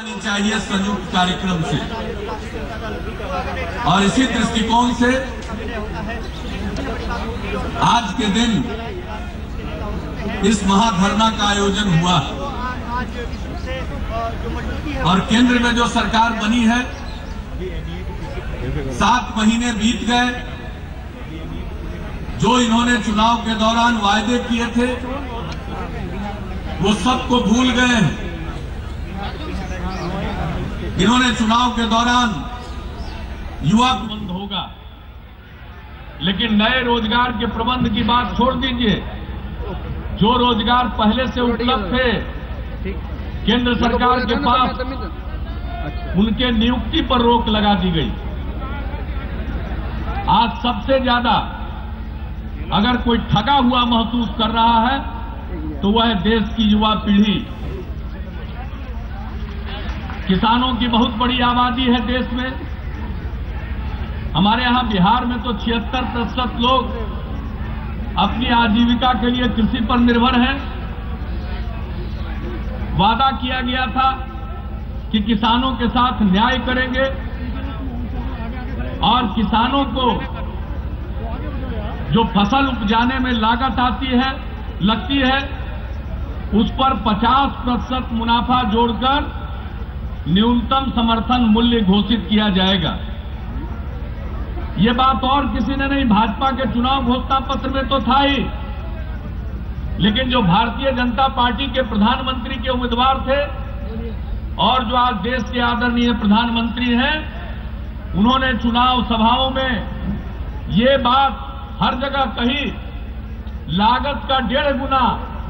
आनी चाहिए संयुक्त कार्यक्रम से। और इसी दृष्टिकोण से आज के दिन इस महाधरना का आयोजन हुआ और केंद्र में जो सरकार बनी है, 7 महीने बीत गए। जो इन्होंने चुनाव के दौरान वायदे किए थे वो सबको भूल गए हैं। इन्होंने चुनाव के दौरान युवा बंद होगा, लेकिन नए रोजगार के प्रबंध की बात छोड़ दीजिए। जो रोजगार पहले से उपलब्ध थे केंद्र सरकार के पास, उनके नियुक्ति पर रोक लगा दी गई। आज सबसे ज्यादा अगर कोई ठगा हुआ महसूस कर रहा है तो वह है देश की युवा पीढ़ी। किसानों की बहुत बड़ी आबादी है देश में। हमारे यहां बिहार में तो 76% लोग अपनी आजीविका के लिए कृषि पर निर्भर हैं। वादा किया गया था कि किसानों के साथ न्याय करेंगे और किसानों को जो फसल उपजाने में लागत लगती है उस पर 50% मुनाफा जोड़कर न्यूनतम समर्थन मूल्य घोषित किया जाएगा। ये बात और किसी ने नहीं, भाजपा के चुनाव घोषणा पत्र में तो था ही, लेकिन जो भारतीय जनता पार्टी के प्रधानमंत्री के उम्मीदवार थे और जो आज देश के आदरणीय प्रधानमंत्री हैं, उन्होंने चुनाव सभाओं में ये बात हर जगह कही, लागत का 1.5 गुना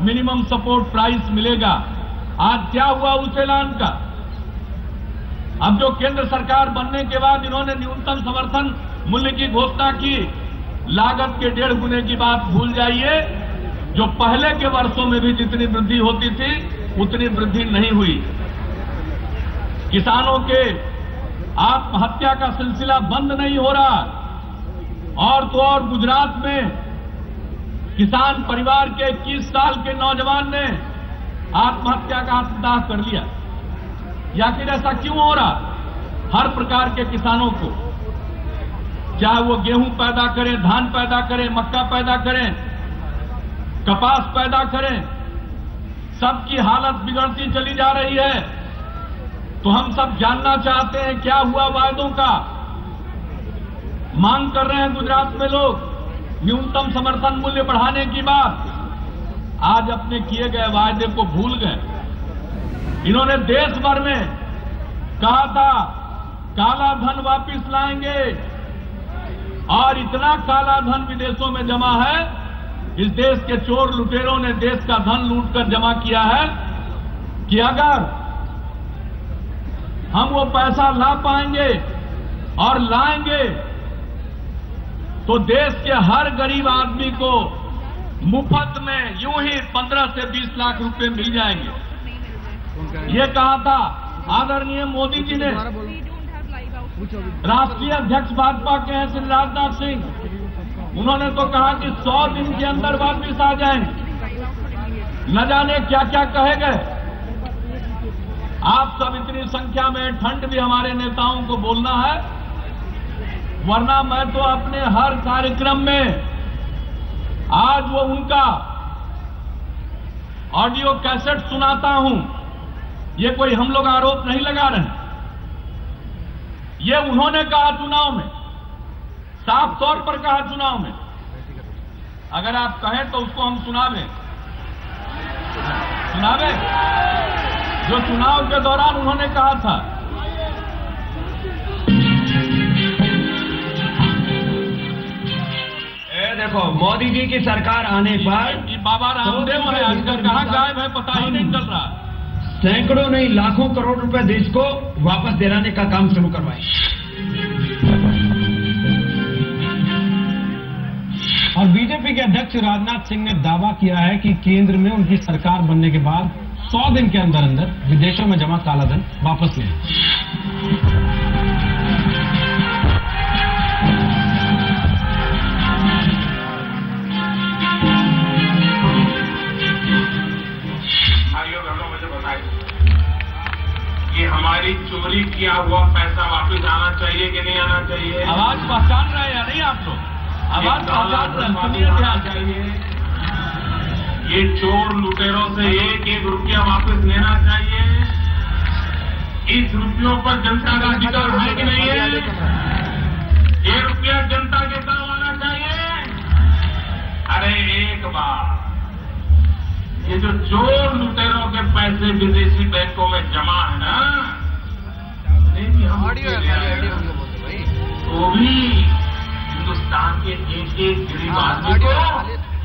मिनिमम सपोर्ट प्राइस मिलेगा। आज क्या हुआ उस ऐलान का? अब जो केंद्र सरकार बनने के बाद इन्होंने न्यूनतम समर्थन मूल्य की घोषणा की, लागत के 1.5 गुने की बात भूल जाइए। जो पहले के वर्षों में भी जितनी वृद्धि होती थी उतनी वृद्धि नहीं हुई। किसानों के आत्महत्या का सिलसिला बंद नहीं हो रहा। और तो और गुजरात में किसान परिवार के 21 साल के नौजवान ने आत्महत्या का दाह कर लिया। आखिर ऐसा क्यों हो रहा? हर प्रकार के किसानों को, चाहे वो गेहूं पैदा करें, धान पैदा करें, मक्का पैदा करें, कपास पैदा करें, सबकी हालत बिगड़ती चली जा रही है। तो हम सब जानना चाहते हैं क्या हुआ वायदों का। मांग कर रहे हैं गुजरात में लोग न्यूनतम समर्थन मूल्य बढ़ाने की बात। आज अपने किए गए वायदे को भूल गए। इन्होंने देश भर में कहा था काला धन वापस लाएंगे, और इतना काला धन विदेशों में जमा है, इस देश के चोर लुटेरों ने देश का धन लूटकर जमा किया है कि अगर हम वो पैसा ला पाएंगे और लाएंगे तो देश के हर गरीब आदमी को मुफ्त में यूं ही 15 से 20 लाख रुपए मिल जाएंगे। ये कहा था आदरणीय मोदी जी ने। राष्ट्रीय अध्यक्ष भाजपा के हैं श्री राजनाथ सिंह, उन्होंने तो कहा कि 100 दिन के अंदर वापस आ जाएंगे। न जाने क्या क्या कहे गए। आप सब इतनी संख्या में, ठंड भी हमारे नेताओं को बोलना है, वरना मैं तो अपने हर कार्यक्रम में आज वो उनका ऑडियो कैसेट सुनाता हूं। ये कोई हम लोग आरोप नहीं लगा रहे हैं। ये उन्होंने कहा चुनाव में, साफ तौर पर कहा चुनाव में। अगर आप कहें तो उसको हम सुनावे जो चुनाव के दौरान उन्होंने कहा था। देखो, मोदी जी की सरकार आने पर बाबा रामदेव है, आजकल कहां गायब है पता ही नहीं चल रहा। सैकड़ों नहीं लाखों करोड़ रुपए देश को वापस दिलाने का काम शुरू करवाए। और बीजेपी के अध्यक्ष राजनाथ सिंह ने दावा किया है कि केंद्र में उनकी सरकार बनने के बाद 100 दिन के अंदर अंदर विदेशों में जमा काला धन वापस ले। भाइयों बहनों, मुझे बताइए, ये हमारी चोरी किया हुआ पैसा वापस आना चाहिए कि नहीं आना चाहिए? आवाज पहचान रहे हैं या नहीं आप लोग? आवाज पहचान रहे हैं, सुनिए ध्यान चाहिए। ये चोर लुटेरों से एक एक रुपया वापस लेना चाहिए। इस रुपयों पर जनता का अधिकार है कि नहीं है? ये रुपया जनता के काम आना चाहिए। अरे एक बार ये जो चोर लुटेरों के पैसे विदेशी बैंकों में जमा है ना, तो भी हिंदुस्तान के एक गरीब आदमी को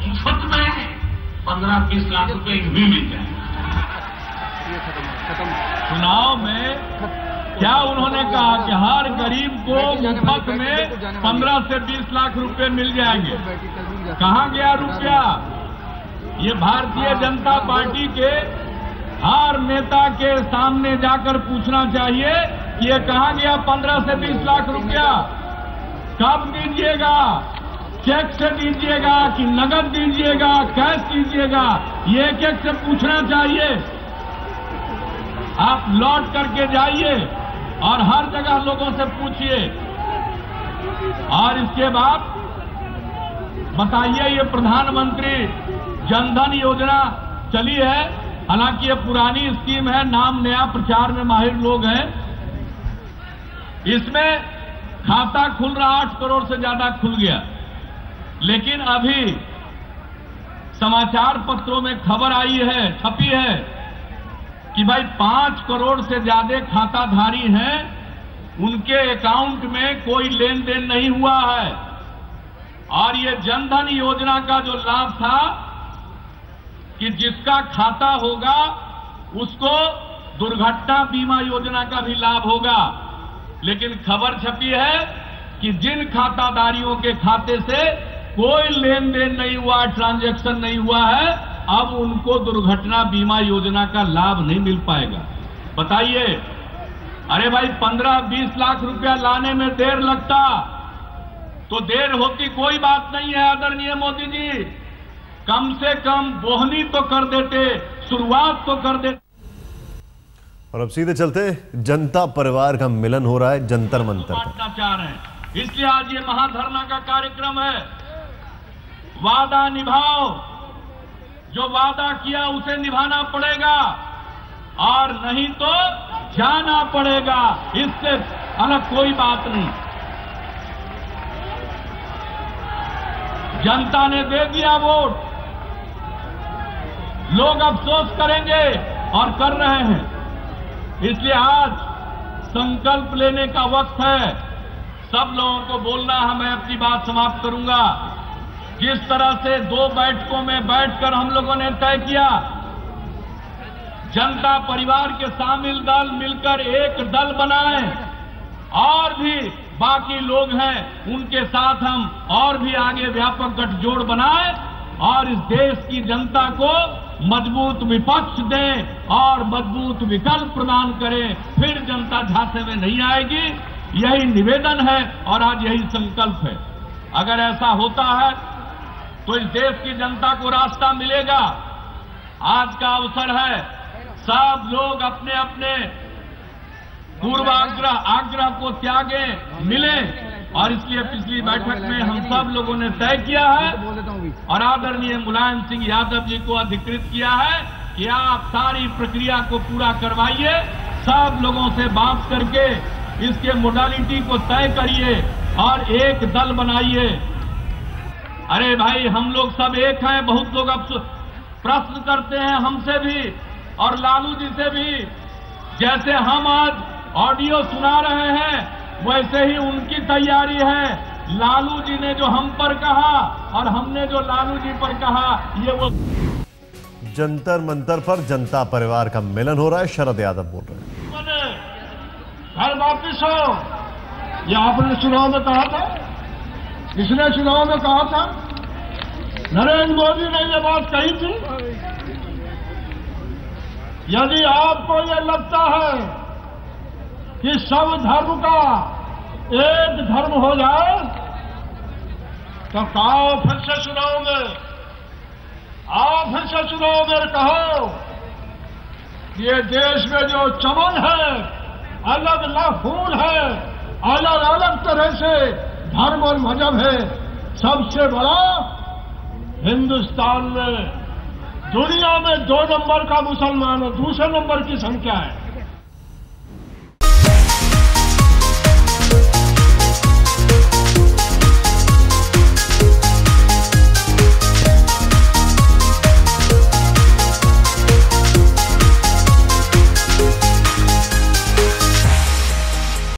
मुफ्त में 15-20 लाख रुपए भी मिल जाए। चुनाव में क्या उन्होंने कहा कि हर गरीब को मुफ्त में 15 से 20 लाख रुपए मिल जाएंगे? कहां गया रुपया? ये भारतीय जनता पार्टी के हर नेता के सामने जाकर पूछना चाहिए कि ये कहां गया 15 से 20 लाख रुपया? कब दीजिएगा? चेक से दीजिएगा कि नगद दीजिएगा, कैश दीजिएगा? ये एक एक से पूछना चाहिए। आप लौट करके जाइए और हर जगह लोगों से पूछिए। और इसके बाद बताइए, ये प्रधानमंत्री जनधन योजना चली है, हालांकि ये पुरानी स्कीम है, नाम नया, प्रचार में माहिर लोग हैं। इसमें खाता खुल रहा 8 करोड़ से ज्यादा खुल गया, लेकिन अभी समाचार पत्रों में खबर आई है, छपी है कि भाई 5 करोड़ से ज्यादा खाताधारी हैं, उनके अकाउंट में कोई लेन देन नहीं हुआ है। और ये जनधन योजना का जो लाभ था कि जिसका खाता होगा उसको दुर्घटना बीमा योजना का भी लाभ होगा, लेकिन खबर छपी है कि जिन खाताधारियों के खाते से कोई लेन देन नहीं हुआ, ट्रांजैक्शन नहीं हुआ है, अब उनको दुर्घटना बीमा योजना का लाभ नहीं मिल पाएगा। बताइए, अरे भाई 15-20 लाख रुपया लाने में देर लगता तो देर होती कोई बात नहीं है आदरणीय मोदी जी, कम से कम बोहनी तो कर देते, शुरुआत तो कर देते। और अब सीधे चलते, जनता परिवार का मिलन हो रहा है जंतर मंतर पर। चाह रहे हैं, इसलिए आज ये महाधरना का कार्यक्रम है। वादा निभाओ, जो वादा किया उसे निभाना पड़ेगा और नहीं तो जाना पड़ेगा, इससे अलग कोई बात नहीं। जनता ने दे दिया वोट, लोग अफसोस करेंगे और कर रहे हैं, इसलिए आज संकल्प लेने का वक्त है। सब लोगों को बोलना है, मैं अपनी बात समाप्त करूंगा। जिस तरह से 2 बैठकों में बैठकर हम लोगों ने तय किया, जनता परिवार के शामिल दल मिलकर एक दल बनाएं, और भी बाकी लोग हैं उनके साथ हम और भी आगे व्यापक गठजोड़ बनाएं और इस देश की जनता को मजबूत विपक्ष दें और मजबूत विकल्प प्रदान करें, फिर जनता झांसे में नहीं आएगी। यही निवेदन है और आज यही संकल्प है। अगर ऐसा होता है तो इस देश की जनता को रास्ता मिलेगा। आज का अवसर है, सब लोग अपने अपने आग्रह को त्यागें, मिलें, और इसलिए पिछली बैठक में हम सब लोगों ने तय किया है और आदरणीय मुलायम सिंह यादव जी को अधिकृत किया है कि आप सारी प्रक्रिया को पूरा करवाइए, सब लोगों से बात करके इसके मोडालिटी को तय करिए और एक दल बनाइए। अरे भाई, हम लोग सब एक हैं। बहुत लोग अब प्रश्न करते हैं हमसे भी और लालू जी से भी, जैसे हम आज ऑडियो सुना रहे हैं वैसे ही उनकी तैयारी है। लालू जी ने जो हम पर कहा और हमने जो लालू जी पर कहा, ये वो जंतर मंतर पर जनता परिवार का मिलन हो रहा है। शरद यादव बोल रहे हैं, घर वापिस हो। ये आपने चुनाव में कहा था, पिछले चुनाव में कहा था, नरेंद्र मोदी ने ये बात कही थी। यदि आपको ये लगता है कि सब धर्म का एक धर्म हो जाए तो आओ फिर से चुनाव में, आओ फिर से चुनाव में कहो ये देश में जो चमन है, अलग अलग फूल है, अलग अलग तरह से धर्म और मजहब है, सबसे बड़ा हिंदुस्तान में दुनिया में 2 नंबर का मुसलमान और दूसरे नंबर की संख्या है।